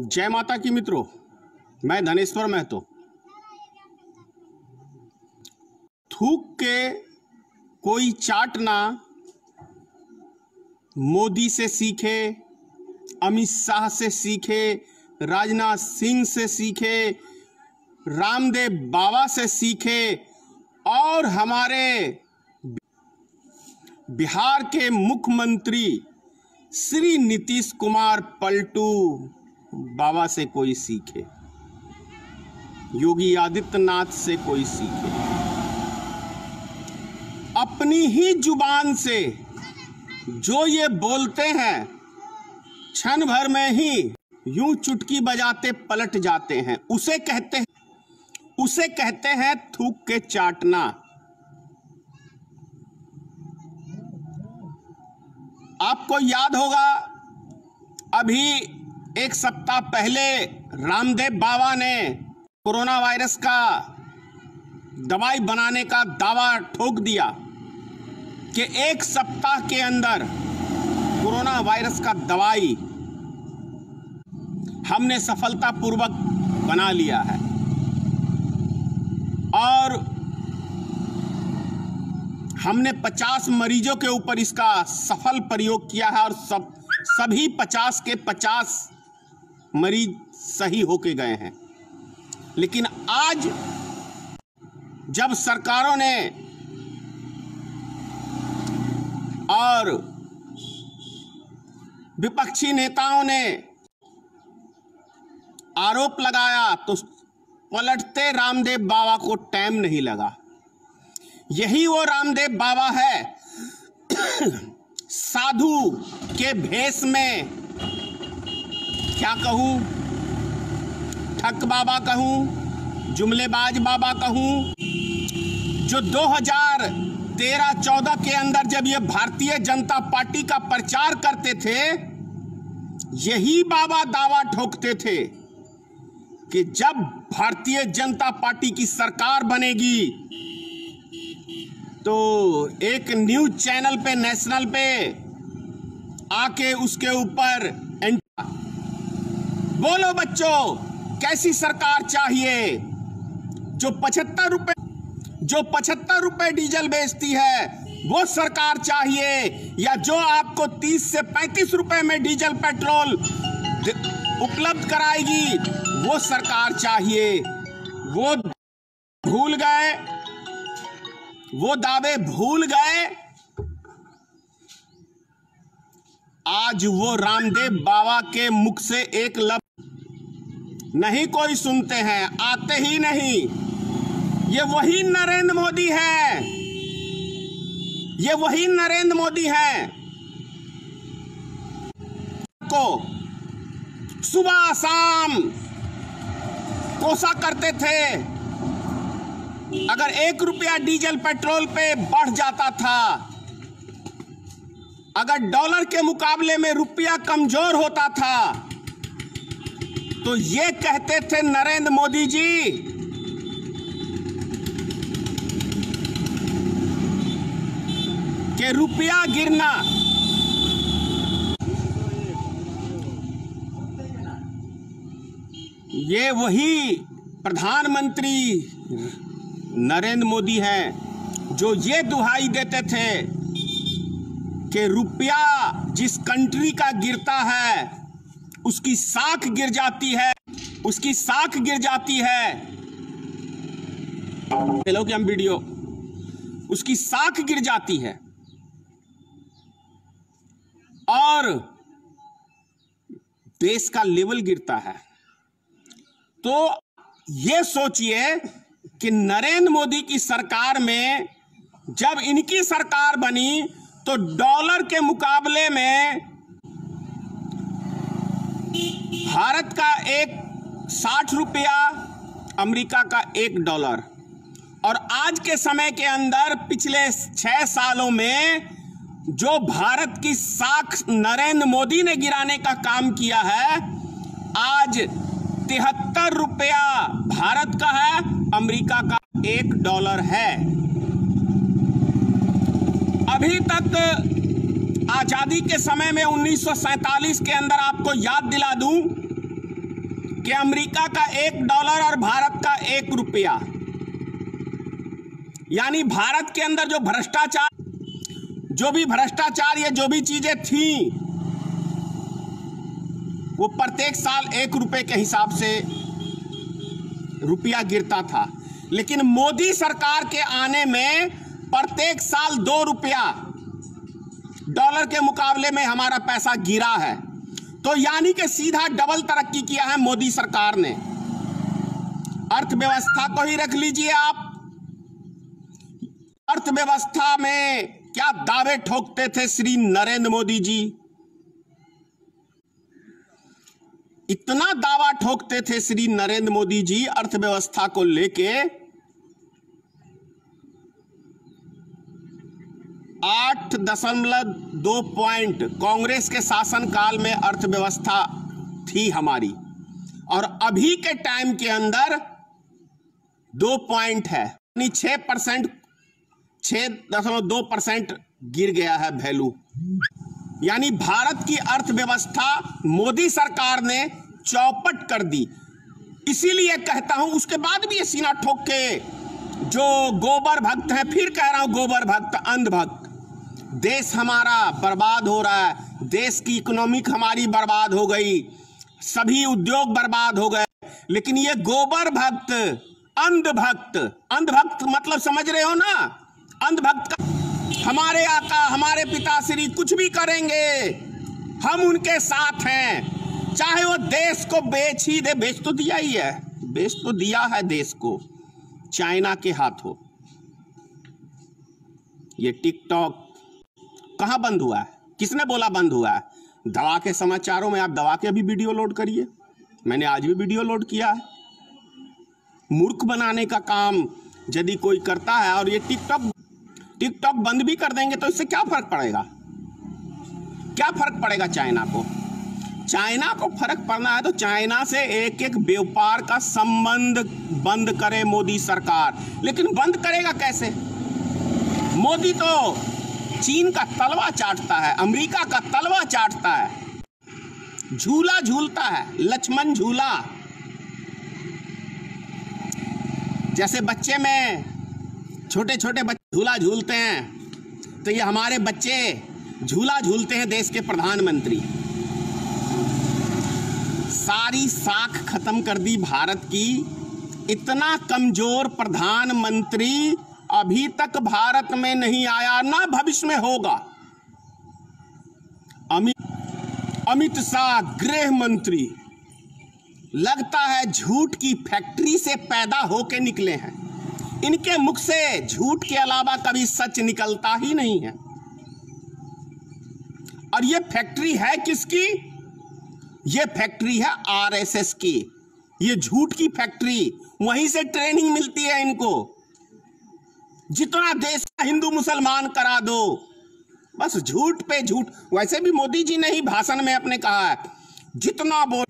जय माता की मित्रों, मैं धनेश्वर महतो। थूक के कोई चाटना मोदी से सीखे, अमित शाह से सीखे, राजनाथ सिंह से सीखे, रामदेव बाबा से सीखे और हमारे बिहार के मुख्यमंत्री श्री नीतीश कुमार पलटू बाबा से कोई सीखे, योगी आदित्यनाथ से कोई सीखे। अपनी ही जुबान से जो ये बोलते हैं, क्षण भर में ही यूं चुटकी बजाते पलट जाते हैं। उसे कहते हैं थूक के चाटना। आपको याद होगा, अभी एक सप्ताह पहले रामदेव बाबा ने कोरोना वायरस का दवाई बनाने का दावा ठोक दिया कि एक सप्ताह के अंदर कोरोना वायरस का दवाई हमने सफलतापूर्वक बना लिया है और हमने 50 मरीजों के ऊपर इसका सफल प्रयोग किया है और सभी 50 के 50 मरीज सही होके गए हैं। लेकिन आज जब सरकारों ने और विपक्षी नेताओं ने आरोप लगाया तो पलटते रामदेव बाबा को टाइम नहीं लगा। यही वो रामदेव बाबा है, साधु के भेष में, क्या कहूं, ठग बाबा कहूं, जुमलेबाज बाबा कहूं, जो 2013-14 के अंदर जब ये भारतीय जनता पार्टी का प्रचार करते थे, यही बाबा दावा ठोकते थे कि जब भारतीय जनता पार्टी की सरकार बनेगी तो एक न्यूज चैनल पे, नेशनल पे आके उसके ऊपर बोलो बच्चों, कैसी सरकार चाहिए जो 75 रुपए डीजल बेचती है वो सरकार चाहिए, या जो आपको 30 से 35 रुपए में डीजल पेट्रोल उपलब्ध कराएगी वो सरकार चाहिए। वो भूल गए, वो दावे भूल गए। आज वो रामदेव बाबा के मुख से एक लफ्ज नहीं कोई सुनते हैं, आते ही नहीं। ये वही नरेंद्र मोदी है, ये वही नरेंद्र मोदी है को सुबह शाम कोसा करते थे। अगर 1 रुपया डीजल पेट्रोल पे बढ़ जाता था, अगर डॉलर के मुकाबले में रुपया कमजोर होता था, तो ये कहते थे नरेंद्र मोदी जी कि रुपया गिरना, ये वही प्रधानमंत्री नरेंद्र मोदी हैं जो ये दुहाई देते थे कि रुपया जिस कंट्री का गिरता है उसकी साख गिर जाती है, उसकी साख गिर जाती है। हेलो कि हम वीडियो, उसकी साख गिर जाती है और देश का लेवल गिरता है। तो ये सोचिए कि नरेंद्र मोदी की सरकार में जब इनकी सरकार बनी तो डॉलर के मुकाबले में भारत का 60 रुपया, अमेरिका का $1, और आज के समय के अंदर पिछले 6 सालों में जो भारत की साख नरेंद्र मोदी ने गिराने का काम किया है, आज 73 रुपया भारत का है, अमेरिका का $1 है। अभी तक आजादी के समय में 1947 के अंदर आपको याद दिला दूं कि अमेरिका का $1 और भारत का ₹1, यानी भारत के अंदर जो भी भ्रष्टाचार या जो भी चीजें थी वो प्रत्येक साल ₹1 के हिसाब से रुपया गिरता था। लेकिन मोदी सरकार के आने में प्रत्येक साल ₹2 डॉलर के मुकाबले में हमारा पैसा गिरा है। तो यानी कि सीधा डबल तरक्की किया है मोदी सरकार ने। अर्थव्यवस्था को ही रख लीजिए आप, अर्थव्यवस्था में क्या दावे ठोकते थे श्री नरेंद्र मोदी जी, इतना दावा ठोकते थे श्री नरेंद्र मोदी जी अर्थव्यवस्था को लेके। 8.2 पॉइंट कांग्रेस के शासनकाल में अर्थव्यवस्था थी हमारी, और अभी के टाइम के अंदर 2 पॉइंट है, यानी 6.2% गिर गया है वैल्यू। यानी भारत की अर्थव्यवस्था मोदी सरकार ने चौपट कर दी। इसीलिए कहता हूं, उसके बाद भी ये सीना ठोक के जो गोबर भक्त हैं, फिर कह रहा हूं गोबर भक्त, अंधभक्त, देश हमारा बर्बाद हो रहा है, देश की इकोनॉमिक हमारी बर्बाद हो गई, सभी उद्योग बर्बाद हो गए। लेकिन ये गोबर भक्त, अंधभक्त, अंधभक्त मतलब समझ रहे हो ना, अंधभक्त हमारे आका, हमारे पिताश्री कुछ भी करेंगे, हम उनके साथ हैं, चाहे वो देश को बेच ही दे। बेच तो दिया ही है, बेच तो दिया है देश को चाइना के हाथों। ये टिकटॉक कहां बंद हुआ है? किसने बोला बंद हुआ है? दवा के समाचारों में आप दवा के भी वीडियो लोड करिए, मैंने आज भी वीडियो लोड किया है। मूर्ख बनाने का काम यदि कोई करता है, और ये टिकटॉक बंद भी कर देंगे तो इससे क्या फर्क पड़ेगा? क्या फर्क पड़ेगा चाइना को? चाइना को फर्क पड़ना है तो चाइना से एक एक व्यापार का संबंध बंद करे मोदी सरकार। लेकिन बंद करेगा कैसे? मोदी तो चीन का तलवा चाटता है, अमेरिका का तलवा चाटता है, झूला झूलता है, लक्ष्मण झूला। जैसे बच्चे में छोटे छोटे बच्चे झूला झूलते हैं, तो ये हमारे बच्चे झूला झूलते हैं देश के प्रधानमंत्री। सारी साख खत्म कर दी भारत की। इतना कमजोर प्रधानमंत्री अभी तक भारत में नहीं आया, ना भविष्य में होगा। अमित शाह गृह मंत्री लगता है झूठ की फैक्ट्री से पैदा होके निकले हैं। इनके मुख से झूठ के अलावा कभी सच निकलता ही नहीं है। और ये फैक्ट्री है किसकी? ये फैक्ट्री है आरएसएस की। ये झूठ की फैक्ट्री, वहीं से ट्रेनिंग मिलती है इनको। जितना देश का हिंदू मुसलमान करा दो, बस झूठ पे झूठ। वैसे भी मोदी जी ने ही भाषण में अपने कहा है, जितना बोल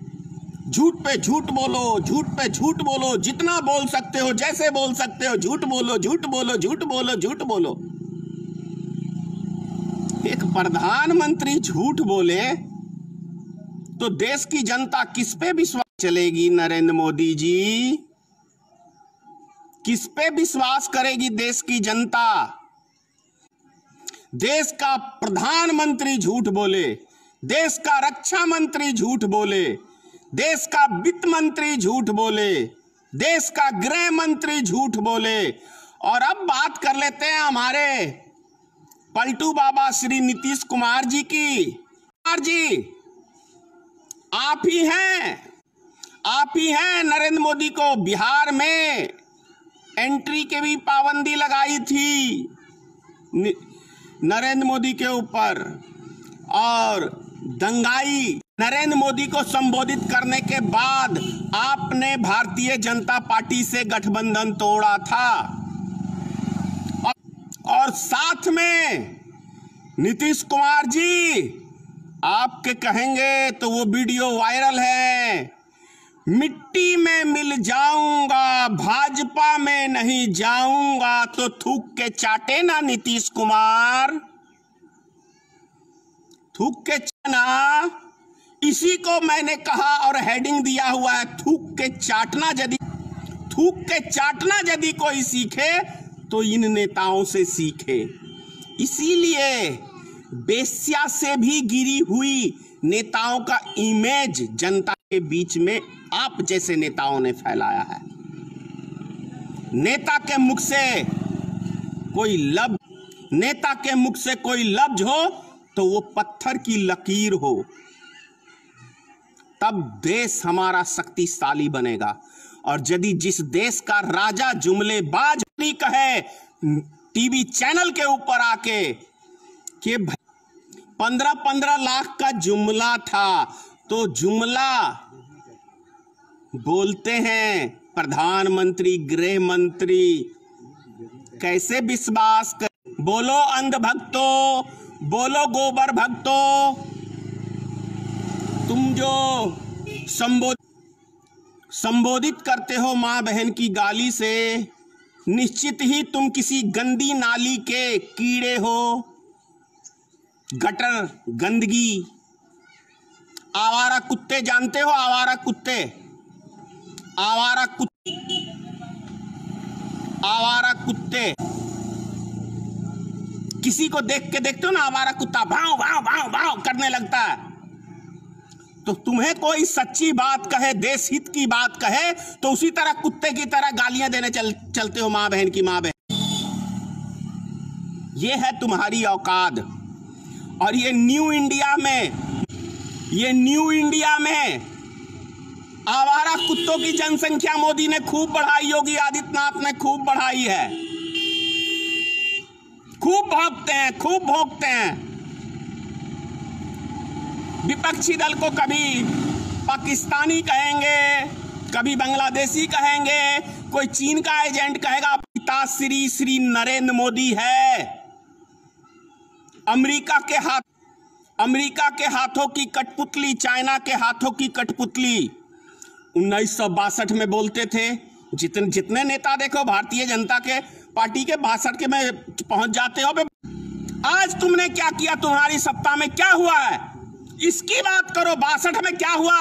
झूठ पे झूठ बोलो, झूठ पे झूठ बोलो, जितना बोल सकते हो, जैसे बोल सकते हो, झूठ बोलो, झूठ बोलो, झूठ बोलो, झूठ बोलो। एक प्रधानमंत्री झूठ बोले तो देश की जनता किस पे विश्वास चलेगी? नरेंद्र मोदी जी, किस पे विश्वास करेगी देश की जनता? देश का प्रधानमंत्री झूठ बोले, देश का रक्षा मंत्री झूठ बोले, देश का वित्त मंत्री झूठ बोले, देश का गृह मंत्री झूठ बोले। और अब बात कर लेते हैं हमारे पलटू बाबा श्री नीतीश कुमार जी की। कुमार जी, आप ही हैं नरेंद्र मोदी को बिहार में एंट्री की भी पाबंदी लगाई थी नरेंद्र मोदी के ऊपर, और दंगाई नरेंद्र मोदी को संबोधित करने के बाद आपने भारतीय जनता पार्टी से गठबंधन तोड़ा था। और साथ में नीतीश कुमार जी, आपके कहेंगे तो वो वीडियो वायरल है, मिट्टी में मिल जाऊंगा, भाजपा में नहीं जाऊंगा। तो थूक के चाटे ना नीतीश कुमार, थूक के चाना। इसी को मैंने कहा और हेडिंग दिया हुआ है, थूक के चाटना यदि कोई सीखे तो इन नेताओं से सीखे। इसीलिए बेस्या से भी गिरी हुई नेताओं का इमेज जनता के बीच में आप जैसे नेताओं ने फैलाया है। नेता के मुख से कोई लफ्ज हो तो वो पत्थर की लकीर हो, तब देश हमारा शक्तिशाली बनेगा। और यदि जिस देश का राजा जुमलेबाज कहे टीवी चैनल के ऊपर आके कि 15-15 लाख का जुमला था, तो जुमला बोलते हैं प्रधानमंत्री, गृह मंत्री, कैसे विश्वास कर। बोलो अंधभक्तों, बोलो गोबर भक्तों, तुम जो संबोधित करते हो माँ बहन की गाली से, निश्चित ही तुम किसी गंदी नाली के कीड़े हो। गटर, गंदगी, आवारा कुत्ते, जानते हो आवारा कुत्ते, किसी को देखते हो ना, आवारा कुत्ता भाव भाव भाव भाव करने लगता है। तो तुम्हें कोई सच्ची बात कहे, देश हित की बात कहे, तो उसी तरह कुत्ते की तरह गालियां देने चलते हो माँ बहन की माँ बहन। ये है तुम्हारी औकात। और ये न्यू इंडिया में आवारा कुत्तों की जनसंख्या मोदी ने खूब बढ़ाई, योगी आदित्यनाथ ने खूब बढ़ाई है। खूब भौंकते हैं। विपक्षी दल को कभी पाकिस्तानी कहेंगे, कभी बांग्लादेशी कहेंगे, कोई चीन का एजेंट कहेगा। पिता श्री नरेंद्र मोदी है। अमेरिका के हाथों की कठपुतली, चाइना के हाथों की कठपुतली 1962 में बोलते थे। जितने नेता देखो भारतीय जनता के पार्टी के 62 के में पहुंच जाते हो। आज तुमने क्या किया, तुम्हारी सत्ता में क्या हुआ है, इसकी बात करो। 62 में क्या हुआ?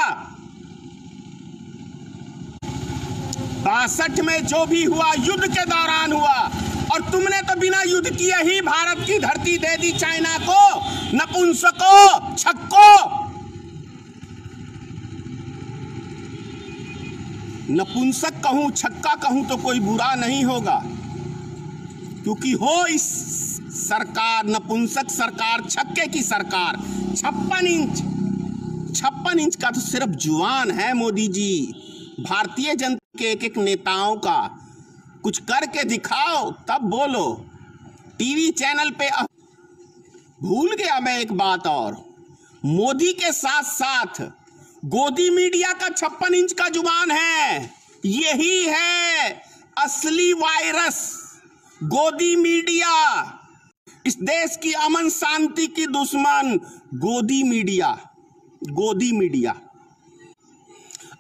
62 में जो भी हुआ युद्ध के दौरान हुआ, और तुमने तो बिना युद्ध किए ही भारत की धरती दे दी चाइना को, नपुंसकों, छक्को। नपुंसक कहूं, छक्का कहूं तो कोई बुरा नहीं होगा, क्योंकि हो इस सरकार, नपुंसक सरकार, छक्के की सरकार। 56 इंच का तो सिर्फ जुबान है मोदी जी। भारतीय जनता के एक नेताओं का कुछ करके दिखाओ, तब बोलो। टीवी चैनल पे भूल गया मैं एक बात और, मोदी के साथ साथ गोदी मीडिया का 56 इंच का जुबान है। यही है असली वायरस, गोदी मीडिया। इस देश की अमन शांति की दुश्मन गोदी मीडिया।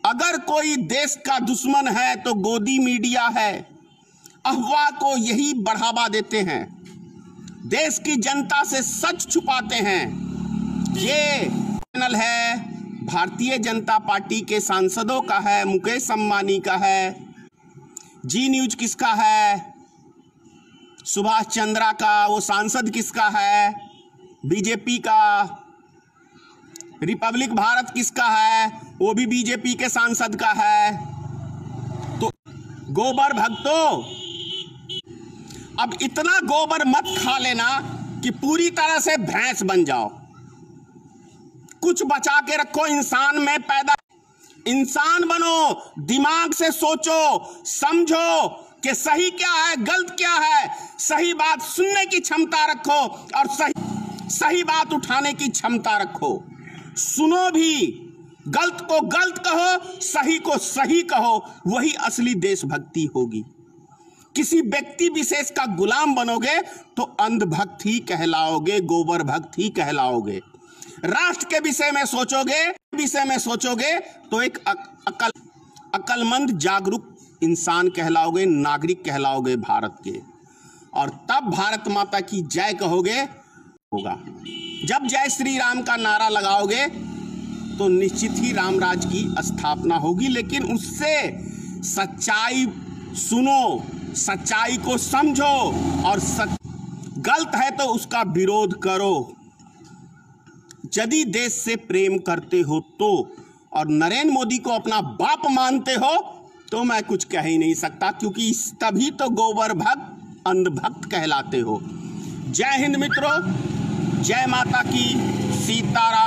अगर कोई देश का दुश्मन है तो गोदी मीडिया है। अफवाह को यही बढ़ावा देते हैं, देश की जनता से सच छुपाते हैं। ये चैनल है भारतीय जनता पार्टी के सांसदों का है, मुकेश अंबानी का है। जी न्यूज किसका है? सुभाष चंद्रा का। वो सांसद किसका है? बीजेपी का। रिपब्लिक भारत किसका है? वो भी बीजेपी के सांसद का है। तो गोबर भक्तों, अब इतना गोबर मत खा लेना कि पूरी तरह से भैंस बन जाओ। कुछ बचा के रखो, इंसान बनो, दिमाग से सोचो, समझो कि सही क्या है, गलत क्या है। सही बात सुनने की क्षमता रखो और सही बात उठाने की क्षमता रखो। सुनो भी, गलत को गलत कहो, सही को सही कहो, वही असली देशभक्ति होगी। किसी व्यक्ति विशेष का गुलाम बनोगे तो अंधभक्त ही कहलाओगे, गोबर भक्त ही कहलाओगे। राष्ट्र के विषय में सोचोगे तो एक अक्लमंद जागरूक इंसान कहलाओगे, नागरिक कहलाओगे भारत के। और तब भारत माता की जय कहोगे होगा। जब जय श्री राम का नारा लगाओगे तो निश्चित ही राम राज्य की स्थापना होगी। लेकिन उससे सच्चाई सुनो, सच्चाई को समझो और गलत है तो उसका विरोध करो यदि देश से प्रेम करते हो तो। और नरेंद्र मोदी को अपना बाप मानते हो तो मैं कुछ कह ही नहीं सकता, क्योंकि तभी तो गोबर भक्त अंधभक्त कहलाते हो। जय हिंद मित्रों, जय माता की, सीताराम।